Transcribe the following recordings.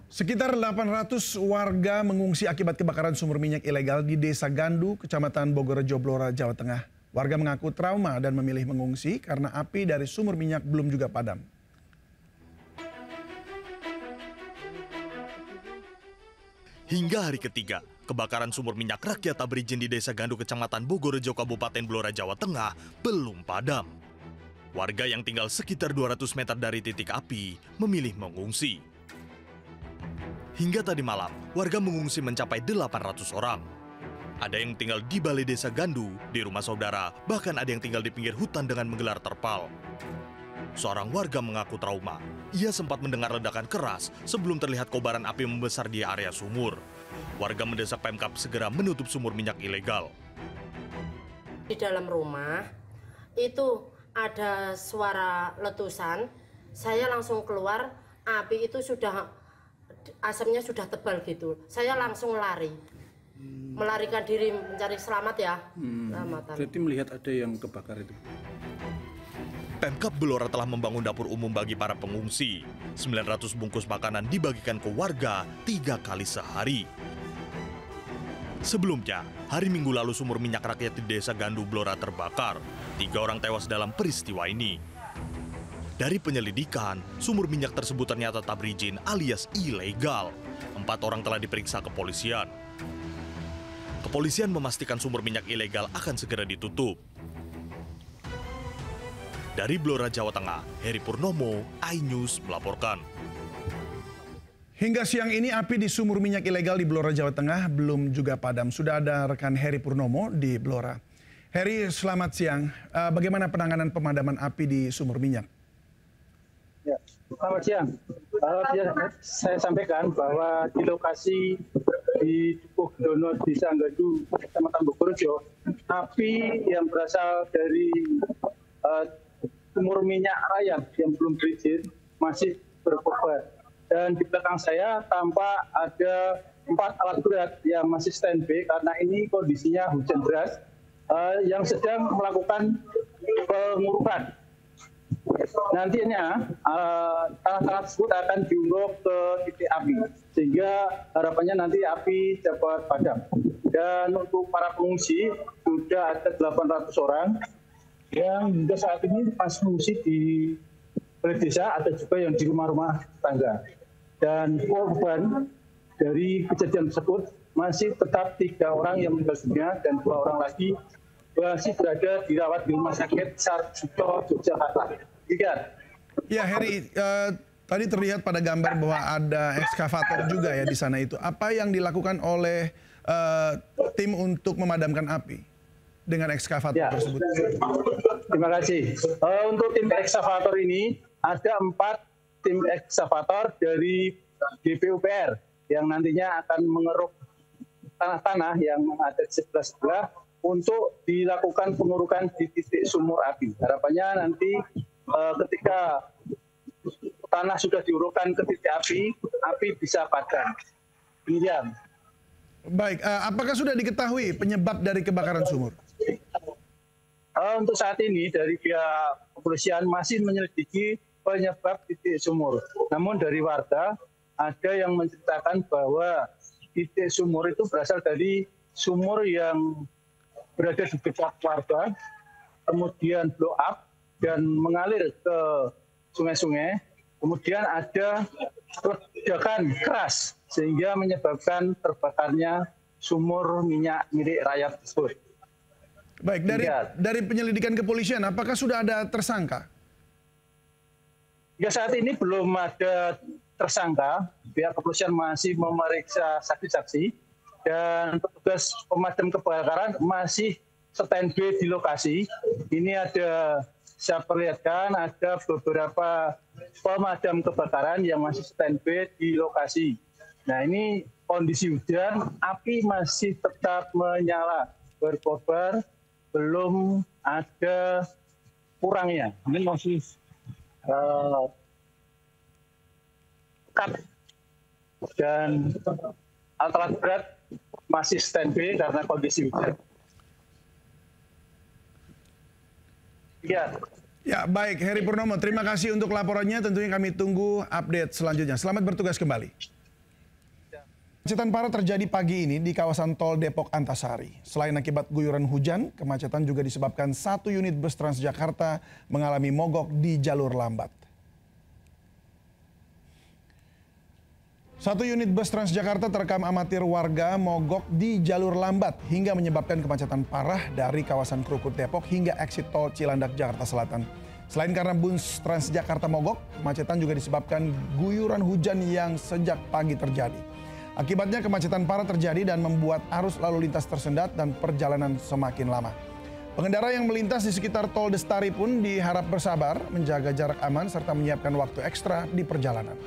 Sekitar 800 warga mengungsi akibat kebakaran sumur minyak ilegal di Desa Gandu, Kecamatan Bogorejo, Blora, Jawa Tengah. Warga mengaku trauma dan memilih mengungsi karena api dari sumur minyak belum juga padam. Hingga hari ketiga, kebakaran sumur minyak rakyat tak berizin di Desa Gandu, Kecamatan Bogorejo, Kabupaten Blora, Jawa Tengah belum padam. Warga yang tinggal sekitar 200 meter dari titik api memilih mengungsi. Hingga tadi malam, warga mengungsi mencapai 800 orang. Ada yang tinggal di balai Desa Gandu, di rumah saudara, bahkan ada yang tinggal di pinggir hutan dengan menggelar terpal. Seorang warga mengaku trauma. Ia sempat mendengar ledakan keras sebelum terlihat kobaran api membesar di area sumur. Warga mendesak Pemkab segera menutup sumur minyak ilegal. Di dalam rumah itu ada suara letusan, saya langsung keluar, api itu asamnya sudah tebal gitu. Saya langsung lari, melarikan diri mencari selamat ya. Jadi melihat ada yang kebakar itu. Pemkab Blora telah membangun dapur umum bagi para pengungsi. 900 bungkus makanan dibagikan ke warga 3 kali sehari. Sebelumnya, hari Minggu lalu sumur minyak rakyat di Desa Gandu, Blora terbakar. 3 orang tewas dalam peristiwa ini. Dari penyelidikan, sumur minyak tersebut ternyata tak berizin alias ilegal. 4 orang telah diperiksa kepolisian. Kepolisian memastikan sumur minyak ilegal akan segera ditutup. Dari Blora, Jawa Tengah, Heri Purnomo, iNews melaporkan. Hingga siang ini api di sumur minyak ilegal di Blora, Jawa Tengah belum juga padam. Sudah ada rekan Heri Purnomo di Blora. Heri, selamat siang. Bagaimana penanganan pemadaman api di sumur minyak? Ya, selamat siang. Saya sampaikan bahwa di lokasi di Dukuh Dono, Desa Gandu, Kecamatan Bogorejo, api yang berasal dari sumur minyak rakyat yang belum berizin masih berkobar. Dan di belakang saya tampak ada 4 alat berat yang masih standby karena ini kondisinya hujan deras yang sedang melakukan pengurukan. Nantinya alat tersebut akan diunggah ke titik api sehingga harapannya nanti api dapat padam. Dan untuk para pengungsi sudah ada 800 orang yang hingga saat ini masih mengungsi di balai desa, ada juga yang di rumah-rumah tangga. Dan korban dari kejadian tersebut masih tetap 3 orang yang meninggal dunia dan 2 orang lagi masih berada dirawat di Rumah Sakit Sarjito, Yogyakarta. Ya Heri, tadi terlihat pada gambar bahwa ada ekskavator juga ya di sana itu. Apa yang dilakukan oleh tim untuk memadamkan api dengan ekskavator tersebut? Terima kasih. Untuk tim ekskavator ini ada 4 tim ekskavator dari DPUPR yang nantinya akan mengeruk tanah-tanah yang ada di sebelah-sebelah untuk dilakukan pengurukan di titik sumur api. Harapannya nanti ketika tanah sudah diurukkan ke titik api bisa padam. Demikian. Baik, apakah sudah diketahui penyebab dari kebakaran sumur? Untuk saat ini dari pihak kepolisian masih menyelidiki penyebab titik sumur. Namun dari warga ada yang menceritakan bahwa titik sumur itu berasal dari sumur yang berada di dekat warga, kemudian blow up dan mengalir ke sungai-sungai. Kemudian ada ledakan keras sehingga menyebabkan terbakarnya sumur minyak milik rakyat tersebut. Baik, dari penyelidikan kepolisian, apakah sudah ada tersangka? Ya saat ini belum ada tersangka, pihak kepolisian masih memeriksa saksi-saksi dan petugas pemadam kebakaran masih standby di lokasi. Ini ada, saya perlihatkan ada beberapa pemadam kebakaran yang masih standby di lokasi. Nah ini kondisi hujan, api masih tetap menyala, berkobar, belum ada kurangnya. Ini masih pekat dan alat berat masih standby karena kondisi hujan. Ya baik, Heri Purnomo, terima kasih untuk laporannya. Tentunya kami tunggu update selanjutnya. Selamat bertugas kembali. Kemacetan parah terjadi pagi ini di kawasan tol Depok Antasari. Selain akibat guyuran hujan, kemacetan juga disebabkan 1 unit bus Transjakarta mengalami mogok di jalur lambat. 1 unit bus Transjakarta terekam amatir warga mogok di jalur lambat hingga menyebabkan kemacetan parah dari kawasan Krukut Depok hingga exit tol Cilandak Jakarta Selatan. Selain karena bus Transjakarta mogok, kemacetan juga disebabkan guyuran hujan yang sejak pagi terjadi. Akibatnya kemacetan parah terjadi dan membuat arus lalu lintas tersendat dan perjalanan semakin lama. Pengendara yang melintas di sekitar tol Destari pun diharap bersabar, menjaga jarak aman serta menyiapkan waktu ekstra di perjalanan.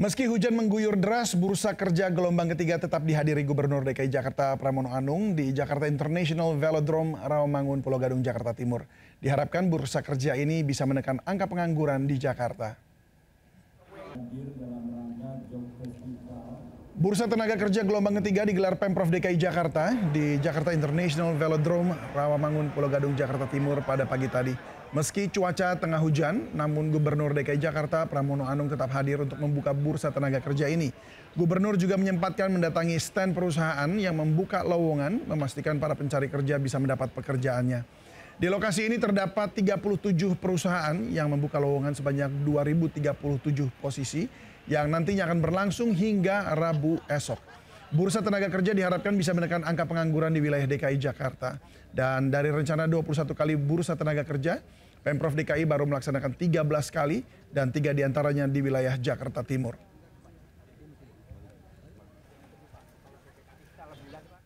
Meski hujan mengguyur deras, bursa kerja gelombang ketiga tetap dihadiri Gubernur DKI Jakarta Pramono Anung di Jakarta International Velodrome Rawamangun, Pulau Gadung, Jakarta Timur. Diharapkan bursa kerja ini bisa menekan angka pengangguran di Jakarta. Bursa tenaga kerja gelombang ketiga digelar Pemprov DKI Jakarta di Jakarta International Velodrome Rawamangun, Pulau Gadung, Jakarta Timur pada pagi tadi. Meski cuaca tengah hujan, namun Gubernur DKI Jakarta Pramono Anung tetap hadir untuk membuka bursa tenaga kerja ini. Gubernur juga menyempatkan mendatangi stand perusahaan yang membuka lowongan, memastikan para pencari kerja bisa mendapat pekerjaannya. Di lokasi ini terdapat 37 perusahaan yang membuka lowongan sebanyak 2.037 posisi yang nantinya akan berlangsung hingga Rabu esok. Bursa tenaga kerja diharapkan bisa menekan angka pengangguran di wilayah DKI Jakarta. Dan dari rencana 21 kali bursa tenaga kerja, Pemprov DKI baru melaksanakan 13 kali dan 3 diantaranya di wilayah Jakarta Timur.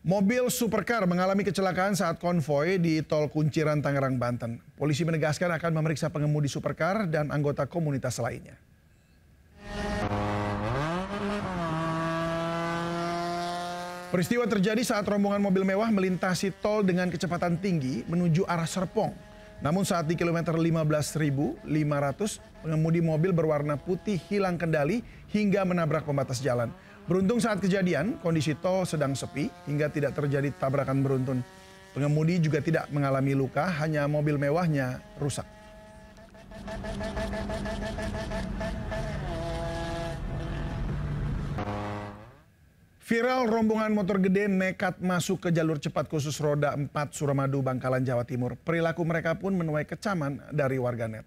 Mobil supercar mengalami kecelakaan saat konvoy di Tol Kunciran, Tangerang, Banten. Polisi menegaskan akan memeriksa pengemudi supercar dan anggota komunitas lainnya. Peristiwa terjadi saat rombongan mobil mewah melintasi tol dengan kecepatan tinggi menuju arah Serpong. Namun saat di kilometer 15.500, pengemudi mobil berwarna putih hilang kendali hingga menabrak pembatas jalan. Beruntung saat kejadian, kondisi tol sedang sepi hingga tidak terjadi tabrakan beruntun. Pengemudi juga tidak mengalami luka, hanya mobil mewahnya rusak. Viral rombongan motor gede nekat masuk ke jalur cepat khusus roda 4 Suramadu, Bangkalan, Jawa Timur. Perilaku mereka pun menuai kecaman dari warganet.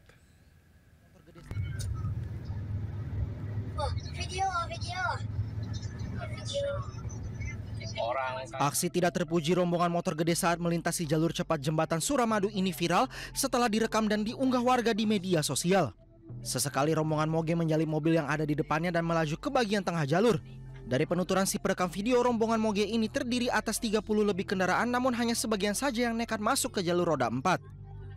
Aksi tidak terpuji rombongan motor gede saat melintasi jalur cepat jembatan Suramadu ini viral setelah direkam dan diunggah warga di media sosial. Sesekali rombongan moge menyalip mobil yang ada di depannya dan melaju ke bagian tengah jalur. Dari penuturan si perekam video, rombongan moge ini terdiri atas 30 lebih kendaraan, namun hanya sebagian saja yang nekat masuk ke jalur roda 4.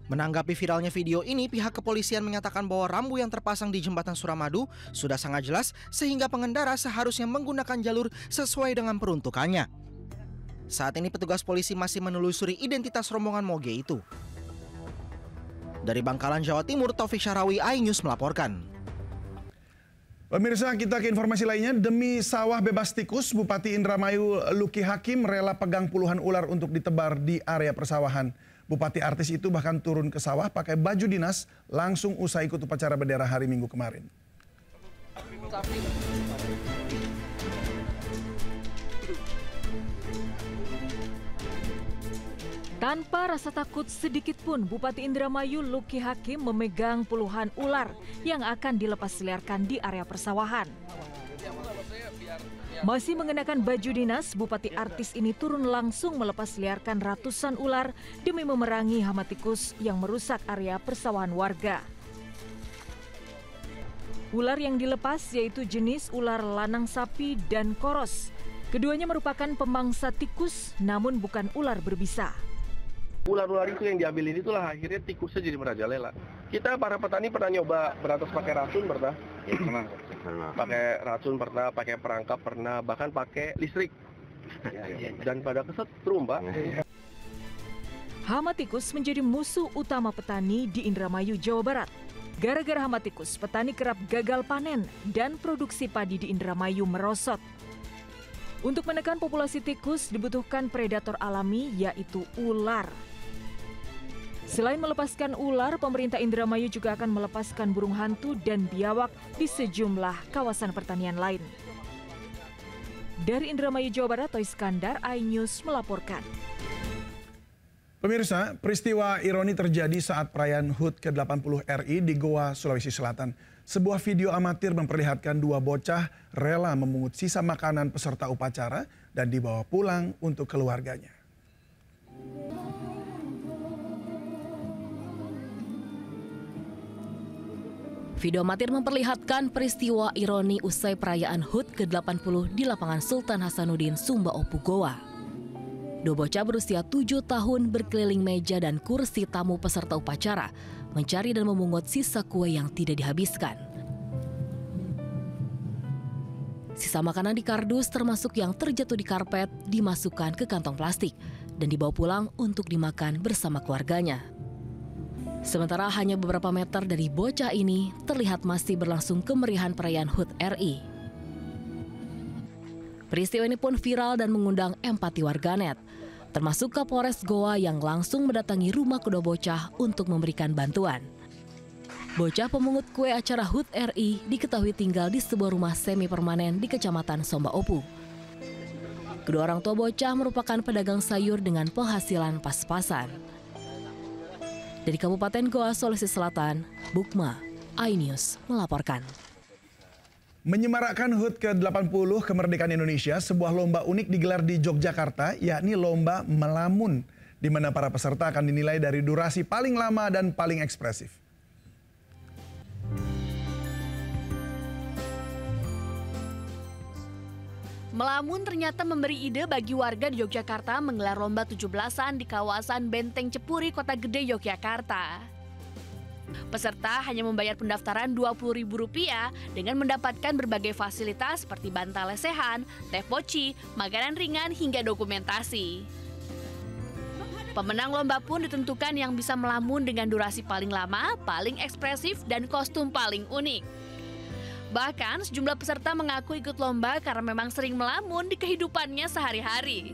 Menanggapi viralnya video ini, pihak kepolisian menyatakan bahwa rambu yang terpasang di jembatan Suramadu sudah sangat jelas sehingga pengendara seharusnya menggunakan jalur sesuai dengan peruntukannya. Saat ini petugas polisi masih menelusuri identitas rombongan moge itu. Dari Bangkalan, Jawa Timur, Taufik Syarawi, iNews melaporkan. Pemirsa, kita ke informasi lainnya. Demi sawah bebas tikus, Bupati Indramayu Luki Hakim rela pegang puluhan ular untuk ditebar di area persawahan. Bupati artis itu bahkan turun ke sawah pakai baju dinas langsung usai ikut upacara bendera hari Minggu kemarin. Tanpa rasa takut sedikit pun, Bupati Indramayu Luki Hakim memegang puluhan ular yang akan dilepas liarkan di area persawahan. Masih mengenakan baju dinas, Bupati artis ini turun langsung melepas liarkan ratusan ular demi memerangi hama tikus yang merusak area persawahan warga. Ular yang dilepas yaitu jenis ular lanang sapi dan koros. Keduanya merupakan pemangsa tikus, namun bukan ular berbisa. Ular-ular itu yang diambil itulah akhirnya tikusnya jadi merajalela. Kita para petani pernah nyoba beratas pakai racun pernah. Pakai racun pernah, pakai perangkap pernah, bahkan pakai listrik. Dan pada kesetrum, Pak. Hama tikus menjadi musuh utama petani di Indramayu, Jawa Barat. Gara-gara hama tikus, petani kerap gagal panen dan produksi padi di Indramayu merosot. Untuk menekan populasi tikus dibutuhkan predator alami yaitu ular. Selain melepaskan ular, pemerintah Indramayu juga akan melepaskan burung hantu dan biawak di sejumlah kawasan pertanian lain. Dari Indramayu, Jawa Barat, Toy Skandar, iNews melaporkan. Pemirsa, peristiwa ironi terjadi saat perayaan HUT ke-80 RI di Goa, Sulawesi Selatan. Sebuah video amatir memperlihatkan dua bocah rela memungut sisa makanan peserta upacara dan dibawa pulang untuk keluarganya. Video amatir memperlihatkan peristiwa ironi usai perayaan HUT ke-80 di lapangan Sultan Hasanuddin, Sumba Opu, Goa. Dua bocah berusia 7 tahun berkeliling meja dan kursi tamu peserta upacara, mencari dan memungut sisa kue yang tidak dihabiskan. Sisa makanan di kardus termasuk yang terjatuh di karpet dimasukkan ke kantong plastik dan dibawa pulang untuk dimakan bersama keluarganya. Sementara hanya beberapa meter dari bocah ini terlihat masih berlangsung kemeriahan perayaan HUT RI. Peristiwa ini pun viral dan mengundang empati warganet, termasuk Kapolres Goa yang langsung mendatangi rumah kedua bocah untuk memberikan bantuan. Bocah pemungut kue acara HUT RI diketahui tinggal di sebuah rumah semi permanen di Kecamatan Sumba Opu. Kedua orang tua bocah merupakan pedagang sayur dengan penghasilan pas-pasan. Dari Kabupaten Goa, Sulawesi Selatan, Bukma, iNews melaporkan. Menyemarakkan HUT ke-80 kemerdekaan Indonesia, sebuah lomba unik digelar di Yogyakarta, yakni lomba melamun, di mana para peserta akan dinilai dari durasi paling lama dan paling ekspresif. Melamun ternyata memberi ide bagi warga di Yogyakarta menggelar lomba 17-an di kawasan Benteng Cepuri, Kota Gede, Yogyakarta. Peserta hanya membayar pendaftaran Rp20.000 dengan mendapatkan berbagai fasilitas seperti bantal lesehan, teh poci, makanan ringan hingga dokumentasi. Pemenang lomba pun ditentukan yang bisa melamun dengan durasi paling lama, paling ekspresif, dan kostum paling unik. Bahkan sejumlah peserta mengaku ikut lomba karena memang sering melamun di kehidupannya sehari-hari.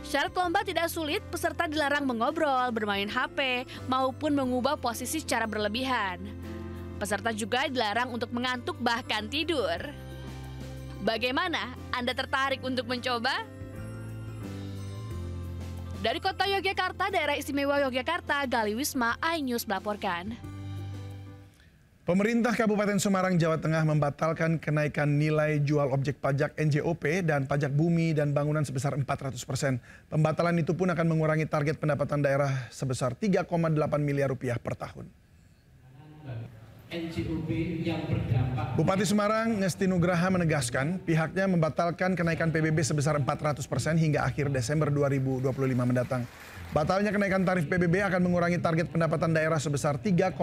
Syarat lomba tidak sulit, peserta dilarang mengobrol, bermain HP, maupun mengubah posisi secara berlebihan. Peserta juga dilarang untuk mengantuk bahkan tidur. Bagaimana? Anda tertarik untuk mencoba? Dari Kota Yogyakarta, Daerah Istimewa Yogyakarta, Gali Wisma, iNews melaporkan. Pemerintah Kabupaten Semarang, Jawa Tengah membatalkan kenaikan nilai jual objek pajak NJOP dan pajak bumi dan bangunan sebesar 400%. Pembatalan itu pun akan mengurangi target pendapatan daerah sebesar 3,8 miliar rupiah per tahun. Bupati Semarang, Ngesti Nugraha menegaskan pihaknya membatalkan kenaikan PBB sebesar 400% hingga akhir Desember 2025 mendatang. Batalnya kenaikan tarif PBB akan mengurangi target pendapatan daerah sebesar 3,8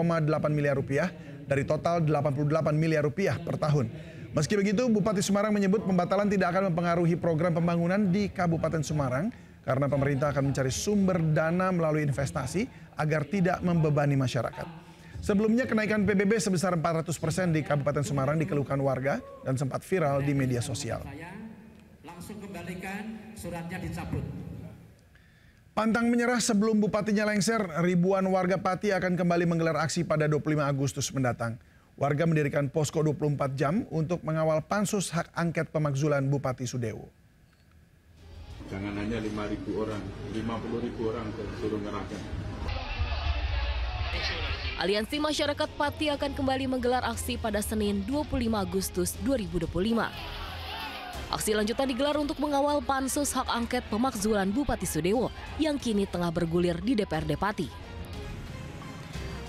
miliar rupiah dari total 88 miliar rupiah per tahun. Meski begitu, Bupati Semarang menyebut pembatalan tidak akan mempengaruhi program pembangunan di Kabupaten Semarang karena pemerintah akan mencari sumber dana melalui investasi agar tidak membebani masyarakat. Sebelumnya kenaikan PBB sebesar 400% di Kabupaten Semarang dikeluhkan warga dan sempat viral di media sosial. Langsung kembalikan suratnya dicabut. Pantang menyerah sebelum bupatinya lengser, ribuan warga Pati akan kembali menggelar aksi pada 25 Agustus mendatang. Warga mendirikan posko 24 jam untuk mengawal pansus hak angket pemakzulan Bupati Sudewo. Jangan hanya 5.000 orang, 50.000 orang suruh ngerahkan. Aliansi Masyarakat Pati akan kembali menggelar aksi pada Senin 25 Agustus 2025. Aksi lanjutan digelar untuk mengawal pansus hak angket pemakzulan Bupati Sudewo yang kini tengah bergulir di DPRD Pati.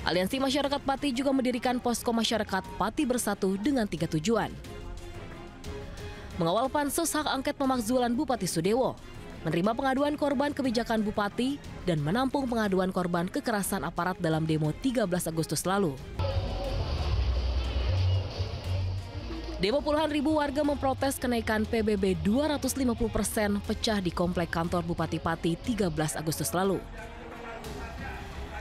Aliansi Masyarakat Pati juga mendirikan posko masyarakat Pati Bersatu dengan 3 tujuan. Mengawal pansus hak angket pemakzulan Bupati Sudewo, menerima pengaduan korban kebijakan Bupati, dan menampung pengaduan korban kekerasan aparat dalam demo 13 Agustus lalu. Demo puluhan ribu warga memprotes kenaikan PBB 250% pecah di komplek kantor Bupati Pati 13 Agustus lalu.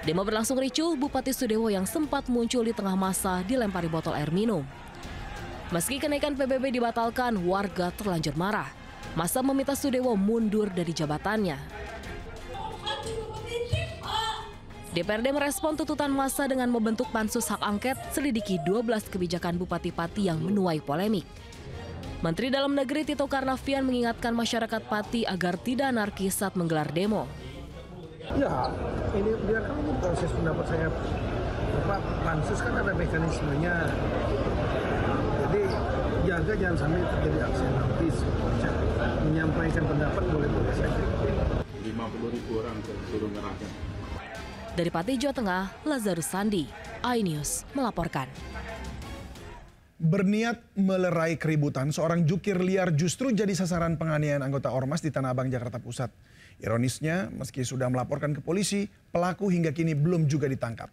Demo berlangsung ricuh, Bupati Sudewo yang sempat muncul di tengah massa dilempari botol air minum. Meski kenaikan PBB dibatalkan, warga terlanjur marah. Massa meminta Sudewo mundur dari jabatannya. DPRD merespon tuntutan massa dengan membentuk pansus hak angket selidiki 12 kebijakan Bupati Pati yang menuai polemik. Menteri Dalam Negeri Tito Karnavian mengingatkan masyarakat Pati agar tidak anarkis saat menggelar demo. Ya, ini biarkan ini proses pendapat saya. Pansus kan ada mekanismenya. Jadi jaga jangan sampai terjadi aksi anarkis. Menyampaikan pendapat boleh-boleh saja. 50.000 orang suruh ngerahkan. Dari Pati, Jawa Tengah, Lazarus Sandi, iNews melaporkan. Berniat melerai keributan, seorang jukir liar justru jadi sasaran penganiayaan anggota Ormas di Tanah Abang, Jakarta Pusat. Ironisnya, meski sudah melaporkan ke polisi, pelaku hingga kini belum juga ditangkap.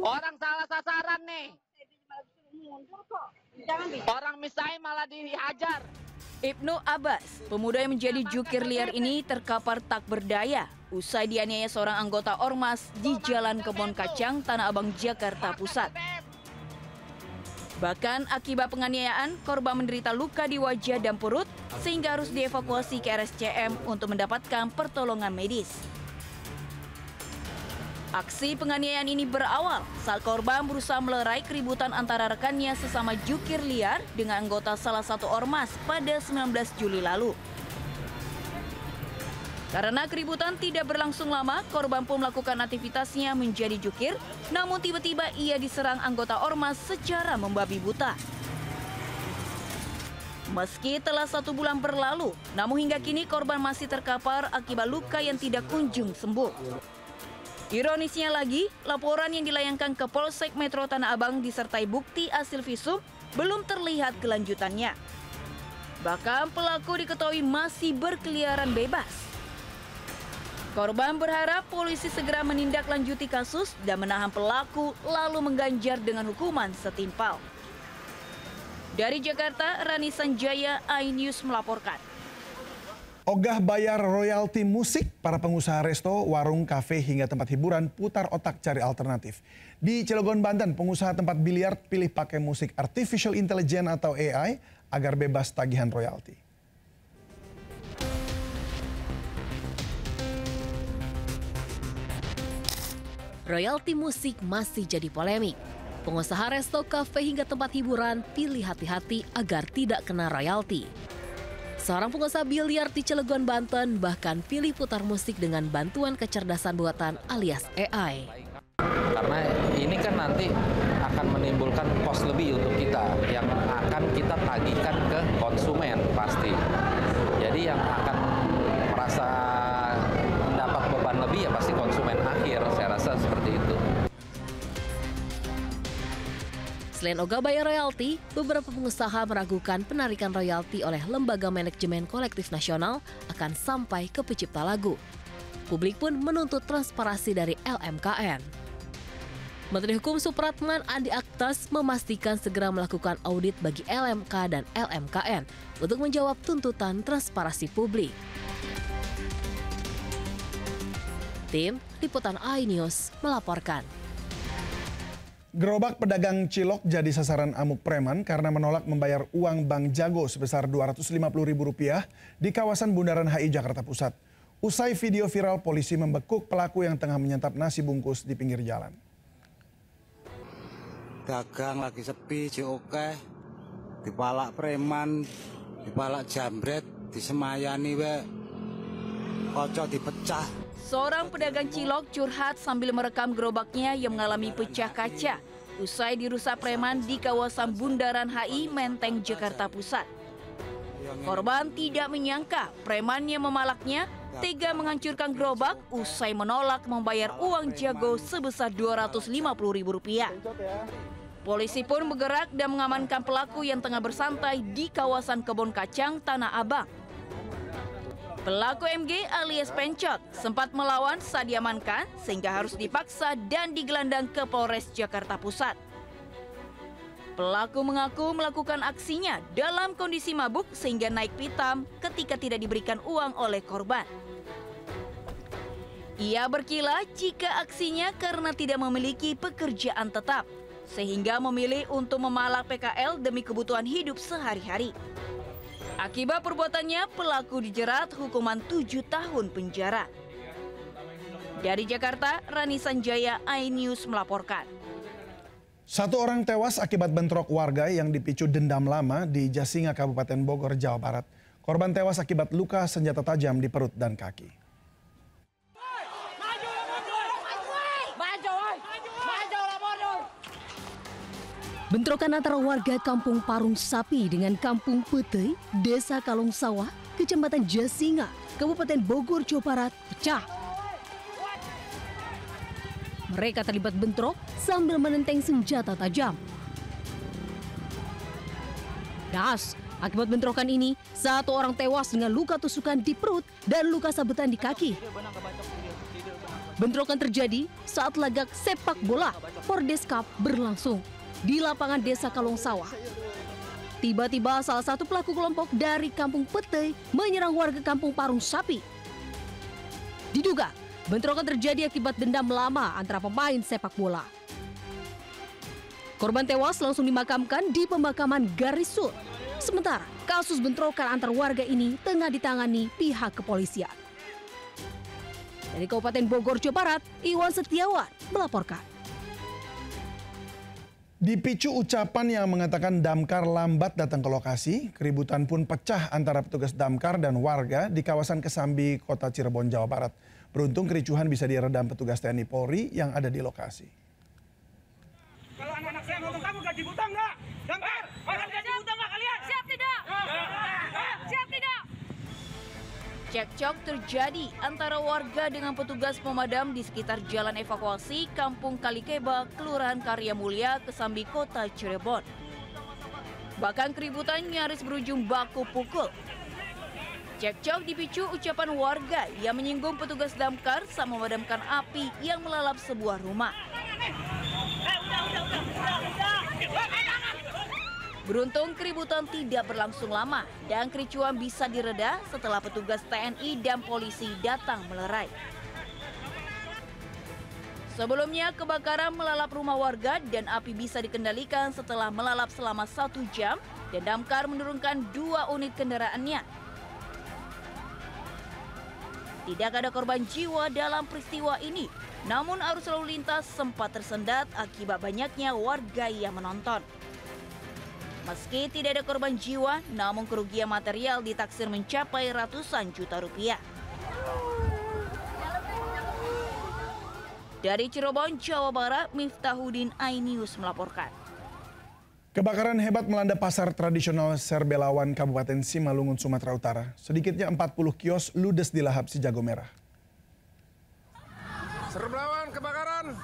Orang salah sasaran nih. Orang misalnya malah dihajar. Ibnu Abbas, pemuda yang menjadi jukir liar ini terkapar tak berdaya usai dianiaya seorang anggota Ormas di Jalan Kebon Kacang, Tanah Abang, Jakarta Pusat. Bahkan akibat penganiayaan, korban menderita luka di wajah dan perut sehingga harus dievakuasi ke RSCM untuk mendapatkan pertolongan medis. Aksi penganiayaan ini berawal saat korban berusaha melerai keributan antara rekannya sesama jukir liar dengan anggota salah satu ormas pada 19 Juli lalu. Karena keributan tidak berlangsung lama, korban pun melakukan aktivitasnya menjadi jukir, namun tiba-tiba ia diserang anggota ormas secara membabi buta. Meski telah 1 bulan berlalu, namun hingga kini korban masih terkapar akibat luka yang tidak kunjung sembuh. Ironisnya lagi, laporan yang dilayangkan ke Polsek Metro Tanah Abang disertai bukti hasil visum belum terlihat kelanjutannya. Bahkan pelaku diketahui masih berkeliaran bebas. Korban berharap polisi segera menindaklanjuti kasus dan menahan pelaku lalu mengganjar dengan hukuman setimpal. Dari Jakarta, Rani Sanjaya, iNews melaporkan. Ogah bayar royalti musik, para pengusaha resto, warung, kafe, hingga tempat hiburan putar otak cari alternatif. Di Cilegon, Banten, pengusaha tempat biliar pilih pakai musik artificial intelligence atau AI agar bebas tagihan royalti. Royalti musik masih jadi polemik. Pengusaha resto, kafe, hingga tempat hiburan pilih hati-hati agar tidak kena royalti. Seorang pengusaha biliar di Cilegon, Banten bahkan pilih putar musik dengan bantuan kecerdasan buatan alias AI. Karena ini kan nanti akan menimbulkan kos lebih untuk kita yang akan kita tagihkan ke konsumen pasti. Jadi yang akan merasa mendapat beban lebih ya pasti konsumen akhir, saya rasa seperti itu. Selain ogah bayar royalti, beberapa pengusaha meragukan penarikan royalti oleh Lembaga Manajemen Kolektif Nasional akan sampai ke pencipta lagu. Publik pun menuntut transparansi dari LMKN. Menteri Hukum Supratman Andi Aktas memastikan segera melakukan audit bagi LMK dan LMKN untuk menjawab tuntutan transparansi publik. Tim Liputan iNews melaporkan. Gerobak pedagang cilok jadi sasaran amuk preman karena menolak membayar uang Bank Jago sebesar Rp250.000 di kawasan Bundaran HI Jakarta Pusat. Usai video viral, polisi membekuk pelaku yang tengah menyantap nasi bungkus di pinggir jalan. Dagang lagi sepi, oke, dipalak preman, dipalak jambret, disemayani we, kocok dipecah. Seorang pedagang cilok curhat sambil merekam gerobaknya yang mengalami pecah kaca usai dirusak preman di kawasan Bundaran HI Menteng, Jakarta Pusat. Korban tidak menyangka preman yang memalaknya tega menghancurkan gerobak usai menolak membayar uang jago sebesar Rp250.000. Polisi pun bergerak dan mengamankan pelaku yang tengah bersantai di kawasan Kebon Kacang, Tanah Abang. Pelaku MG alias Pencot sempat melawan saat diamankan sehingga harus dipaksa dan digelandang ke Polres Jakarta Pusat. Pelaku mengaku melakukan aksinya dalam kondisi mabuk sehingga naik pitam ketika tidak diberikan uang oleh korban. Ia berkilah jika aksinya karena tidak memiliki pekerjaan tetap, sehingga memilih untuk memalak PKL demi kebutuhan hidup sehari-hari. Akibat perbuatannya, pelaku dijerat hukuman 7 tahun penjara. Dari Jakarta, Rani Sanjaya, iNews melaporkan. 1 orang tewas akibat bentrok warga yang dipicu dendam lama di Jasinga, Kabupaten Bogor, Jawa Barat. Korban tewas akibat luka senjata tajam di perut dan kaki. Bentrokan antara warga Kampung Parung Sapi dengan Kampung Petei, Desa Kalong Sawah, Kecamatan Jasinga, Kabupaten Bogor, Jawa Barat, pecah. Mereka terlibat bentrok sambil menenteng senjata tajam. Das, akibat bentrokan ini, 1 orang tewas dengan luka tusukan di perut dan luka sabetan di kaki. Bentrokan terjadi saat laga sepak bola Pordes Cup berlangsung di lapangan Desa Kalong Sawah. Tiba-tiba salah satu pelaku kelompok dari Kampung Petei menyerang warga Kampung Parung Sapi. Diduga bentrokan terjadi akibat dendam lama antara pemain sepak bola. Korban tewas langsung dimakamkan di pemakaman Garisut. Sementara kasus bentrokan antar warga ini tengah ditangani pihak kepolisian. Dari Kabupaten Bogor, Jawa Barat, Iwan Setiawan melaporkan. Dipicu ucapan yang mengatakan damkar lambat datang ke lokasi, keributan pun pecah antara petugas damkar dan warga di kawasan Kesambi, Kota Cirebon, Jawa Barat. Beruntung kericuhan bisa diredam petugas TNI Polri yang ada di lokasi. Kalau anak-anak saya ngomong, kamu gaji buta enggak? Damkar, gaji buta enggak kalian? Siap tidak? Siap tidak? Cekcok terjadi antara warga dengan petugas pemadam di sekitar jalan evakuasi Kampung Kalikeba, Kelurahan Karya Mulia, Kesambi, Kota Cirebon. Bahkan keributan nyaris berujung baku pukul. Cekcok dipicu ucapan warga yang menyinggung petugas damkar saat memadamkan api yang melalap sebuah rumah. Beruntung keributan tidak berlangsung lama dan kericuhan bisa direda setelah petugas TNI dan polisi datang melerai. Sebelumnya kebakaran melalap rumah warga dan api bisa dikendalikan setelah melalap selama 1 jam dan damkar menurunkan 2 unit kendaraannya. Tidak ada korban jiwa dalam peristiwa ini, namun arus lalu lintas sempat tersendat akibat banyaknya warga yang menonton. Meski tidak ada korban jiwa, namun kerugian material ditaksir mencapai ratusan juta rupiah. Dari Cirebon, Jawa Barat, Miftahudin, iNews melaporkan. Kebakaran hebat melanda pasar tradisional Serbelawan, Kabupaten Simalungun, Sumatera Utara. Sedikitnya 40 kios ludes dilahap si jago merah. Serbelawan kebakaran,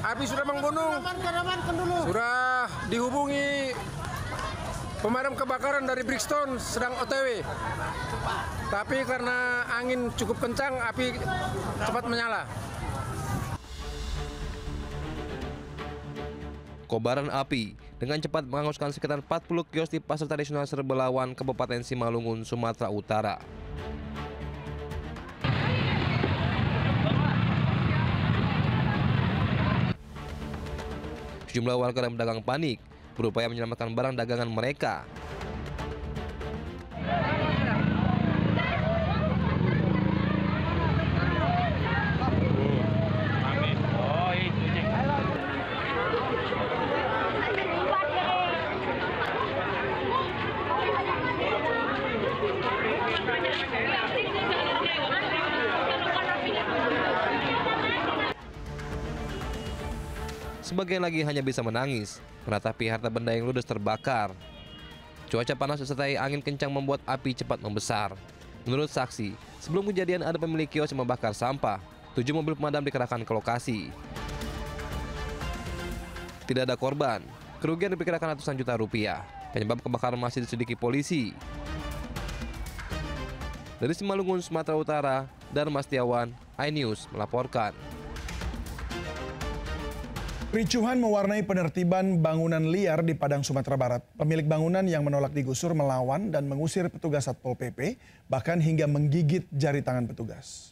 api sudah menggunung, sudah dihubungi pemadam kebakaran dari Brixton sedang OTW. Tapi karena angin cukup kencang, api cepat menyala. Kobaran api dengan cepat menghanguskan sekitar 40 kios di pasar tradisional Serbelawan, Kabupaten Simalungun, Sumatera Utara. Sejumlah warga dan pedagang panik berupaya menyelamatkan barang dagangan mereka. Sebagian lagi hanya bisa menangis menatapi harta benda yang ludes terbakar. Cuaca panas disertai angin kencang membuat api cepat membesar. Menurut saksi, sebelum kejadian ada pemilik kios yang membakar sampah. 7 mobil pemadam dikerahkan ke lokasi. Tidak ada korban. Kerugian diperkirakan ratusan juta rupiah. Penyebab kebakaran masih diselidiki polisi. Dari Simalungun, Sumatera Utara, Dharma Setiawan, iNews melaporkan. Ricuhan mewarnai penertiban bangunan liar di Padang, Sumatera Barat. Pemilik bangunan yang menolak digusur melawan dan mengusir petugas Satpol PP, bahkan hingga menggigit jari tangan petugas.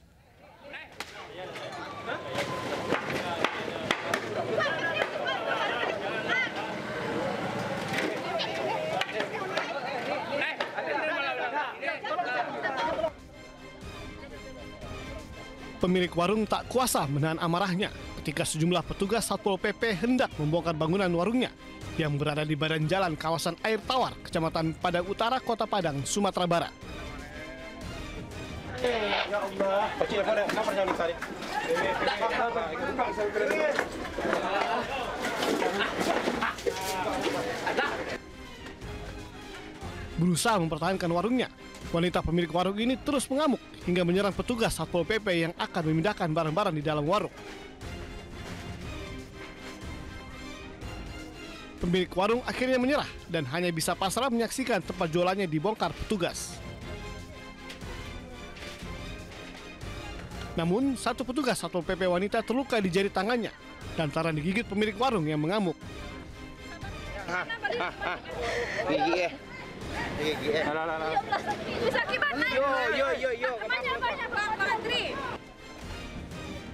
Pemilik warung tak kuasa menahan amarahnya ketika sejumlah petugas Satpol PP hendak membongkar bangunan warungnya yang berada di badan jalan kawasan Air Tawar, Kecamatan Padang Utara, Kota Padang, Sumatera Barat. Ya Allah, Berusaha mempertahankan warungnya, wanita pemilik warung ini terus mengamuk hingga menyerang petugas Satpol PP yang akan memindahkan barang-barang di dalam warung. Pemilik warung akhirnya menyerah dan hanya bisa pasrah menyaksikan tempat jualannya dibongkar petugas. Namun, satu petugas Satpol PP wanita terluka di jari tangannya lantaran digigit pemilik warung yang mengamuk.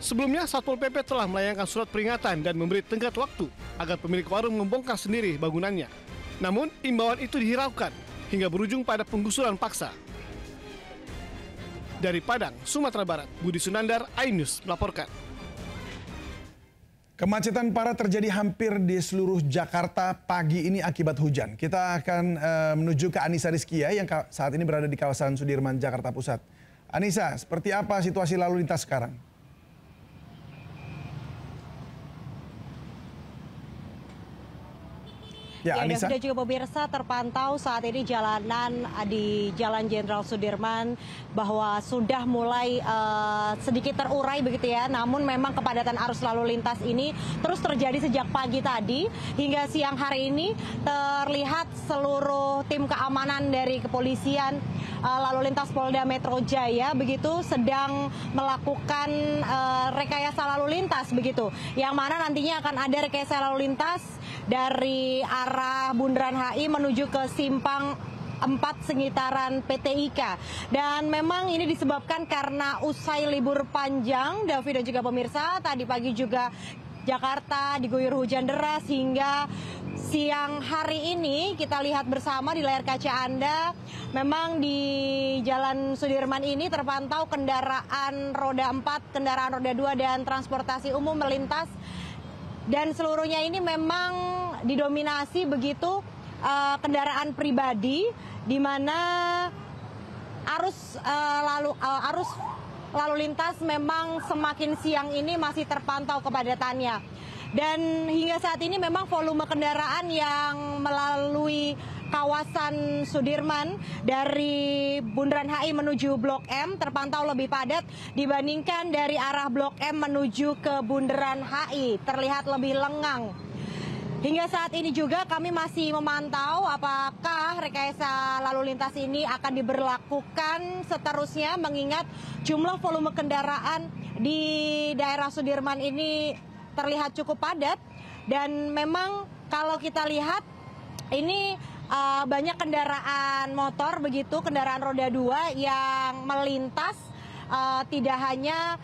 Sebelumnya, Satpol PP telah melayangkan surat peringatan dan memberi tenggat waktu agar pemilik warung membongkar sendiri bangunannya. Namun, imbauan itu dihiraukan hingga berujung pada penggusuran paksa. Dari Padang, Sumatera Barat, Budi Sunandar, iNews melaporkan. Kemacetan parah terjadi hampir di seluruh Jakarta pagi ini akibat hujan. Kita akan menuju ke Anissa Rizkia yang saat ini berada di kawasan Sudirman, Jakarta Pusat. Anissa, seperti apa situasi lalu lintas sekarang? Ya, Anissa. Dan juga pemirsa, terpantau saat ini jalanan di Jalan Jenderal Sudirman bahwa sudah mulai sedikit terurai begitu ya. Namun memang kepadatan arus lalu lintas ini terus terjadi sejak pagi tadi hingga siang hari ini. Terlihat seluruh tim keamanan dari kepolisian lalu lintas Polda Metro Jaya begitu sedang melakukan rekayasa lalu lintas begitu. Yang mana nantinya akan ada rekayasa lalu lintas dari arah Bundaran HI menuju ke Simpang 4 Sengitaran PT IKA. Dan memang ini disebabkan karena usai libur panjang, David dan juga pemirsa, tadi pagi juga Jakarta diguyur hujan deras hingga siang hari ini kita lihat bersama di layar kaca Anda, memang di Jalan Sudirman ini terpantau kendaraan roda 4, kendaraan roda 2 dan transportasi umum melintas. Dan seluruhnya ini memang didominasi begitu kendaraan pribadi, di mana arus lalu lintas memang semakin siang ini masih terpantau kepadatannya. Dan hingga saat ini memang volume kendaraan yang melalui kawasan Sudirman dari Bundaran HI menuju Blok M terpantau lebih padat dibandingkan dari arah Blok M menuju ke Bundaran HI, terlihat lebih lengang. Hingga saat ini juga kami masih memantau apakah rekayasa lalu lintas ini akan diberlakukan seterusnya, mengingat jumlah volume kendaraan di daerah Sudirman ini terlihat cukup padat. Dan memang kalau kita lihat ini banyak kendaraan motor begitu, kendaraan roda 2 yang melintas tidak hanya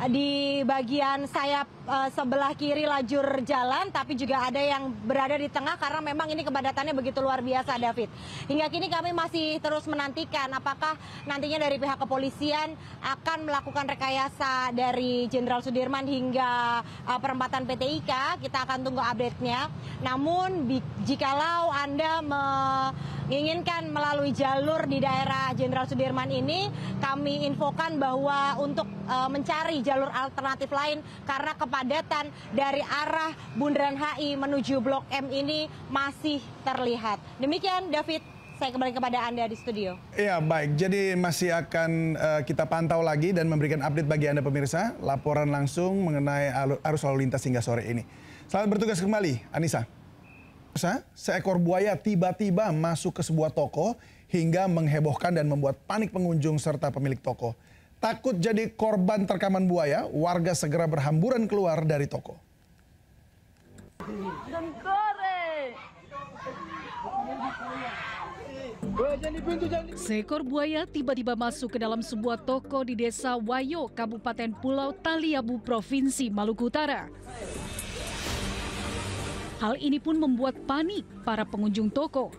di bagian sayap sebelah kiri lajur jalan, tapi juga ada yang berada di tengah karena memang ini kepadatannya begitu luar biasa, David. Hingga kini kami masih terus menantikan apakah nantinya dari pihak kepolisian akan melakukan rekayasa dari Jenderal Sudirman hingga perempatan PT IKA. Kita akan tunggu update-nya. Namun jikalau Anda menginginkan melalui jalur di daerah Jenderal Sudirman ini, kami infokan bahwa untuk mencari jalur alternatif lain karena kepadatan dari arah Bundaran HI menuju Blok M ini masih terlihat. Demikian, David, saya kembali kepada Anda di studio. Iya, baik. Jadi masih akan kita pantau lagi dan memberikan update bagi Anda pemirsa, laporan langsung mengenai arus lalu lintas hingga sore ini. Selamat bertugas kembali, Anissa. Seekor buaya tiba-tiba masuk ke sebuah toko hingga menghebohkan dan membuat panik pengunjung serta pemilik toko. Takut jadi korban terkaman buaya, warga segera berhamburan keluar dari toko. Seekor buaya tiba-tiba masuk ke dalam sebuah toko di Desa Wayo, Kabupaten Pulau Taliabu, Provinsi Maluku Utara. Hal ini pun membuat panik para pengunjung toko.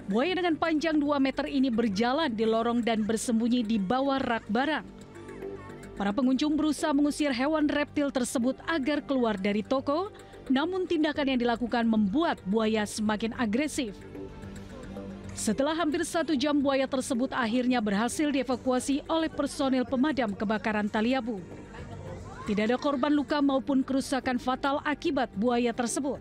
Buaya dengan panjang 2 meter ini berjalan di lorong dan bersembunyi di bawah rak barang. Para pengunjung berusaha mengusir hewan reptil tersebut agar keluar dari toko, namun tindakan yang dilakukan membuat buaya semakin agresif. Setelah hampir 1 jam, buaya tersebut akhirnya berhasil dievakuasi oleh personil pemadam kebakaran Taliabu. Tidak ada korban luka maupun kerusakan fatal akibat buaya tersebut.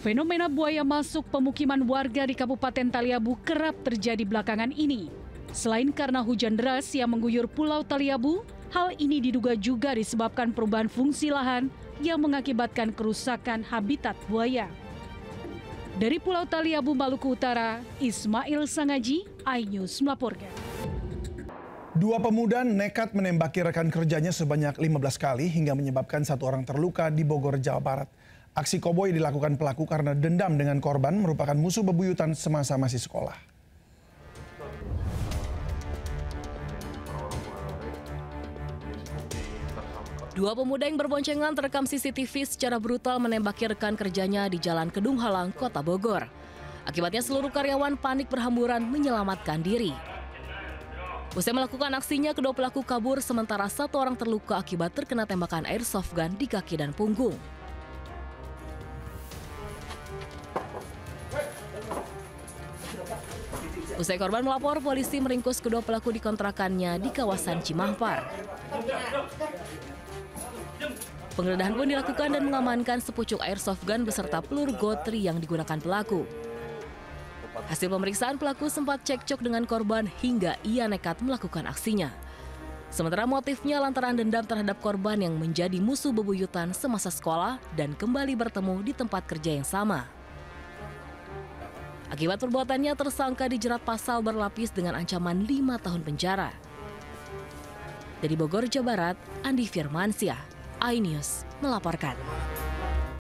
Fenomena buaya masuk pemukiman warga di Kabupaten Taliabu kerap terjadi belakangan ini. Selain karena hujan deras yang mengguyur Pulau Taliabu, hal ini diduga juga disebabkan perubahan fungsi lahan yang mengakibatkan kerusakan habitat buaya. Dari Pulau Taliabu, Maluku Utara, Ismail Sangaji, iNews melaporkan. 2 pemuda nekat menembaki rekan kerjanya sebanyak 15 kali hingga menyebabkan 1 orang terluka di Bogor, Jawa Barat. Aksi koboi dilakukan pelaku karena dendam dengan korban merupakan musuh bebuyutan semasa masih sekolah. 2 pemuda yang berboncengan terekam CCTV secara brutal menembaki rekan kerjanya di Jalan Kedung Halang, Kota Bogor. Akibatnya seluruh karyawan panik berhamburan menyelamatkan diri. Usai melakukan aksinya, kedua pelaku kabur sementara 1 orang terluka akibat terkena tembakan airsoft gun di kaki dan punggung. Usai korban melapor, polisi meringkus kedua pelaku di kontrakannya di kawasan Cimampar. Penggeledahan pun dilakukan dan mengamankan sepucuk airsoft gun beserta peluru gotri yang digunakan pelaku. Hasil pemeriksaan, pelaku sempat cekcok dengan korban hingga ia nekat melakukan aksinya. Sementara motifnya lantaran dendam terhadap korban yang menjadi musuh bebuyutan semasa sekolah dan kembali bertemu di tempat kerja yang sama. Akibat perbuatannya, tersangka dijerat pasal berlapis dengan ancaman 5 tahun penjara. Dari Bogor, Jawa Barat, Andi Firmansyah, iNews melaporkan.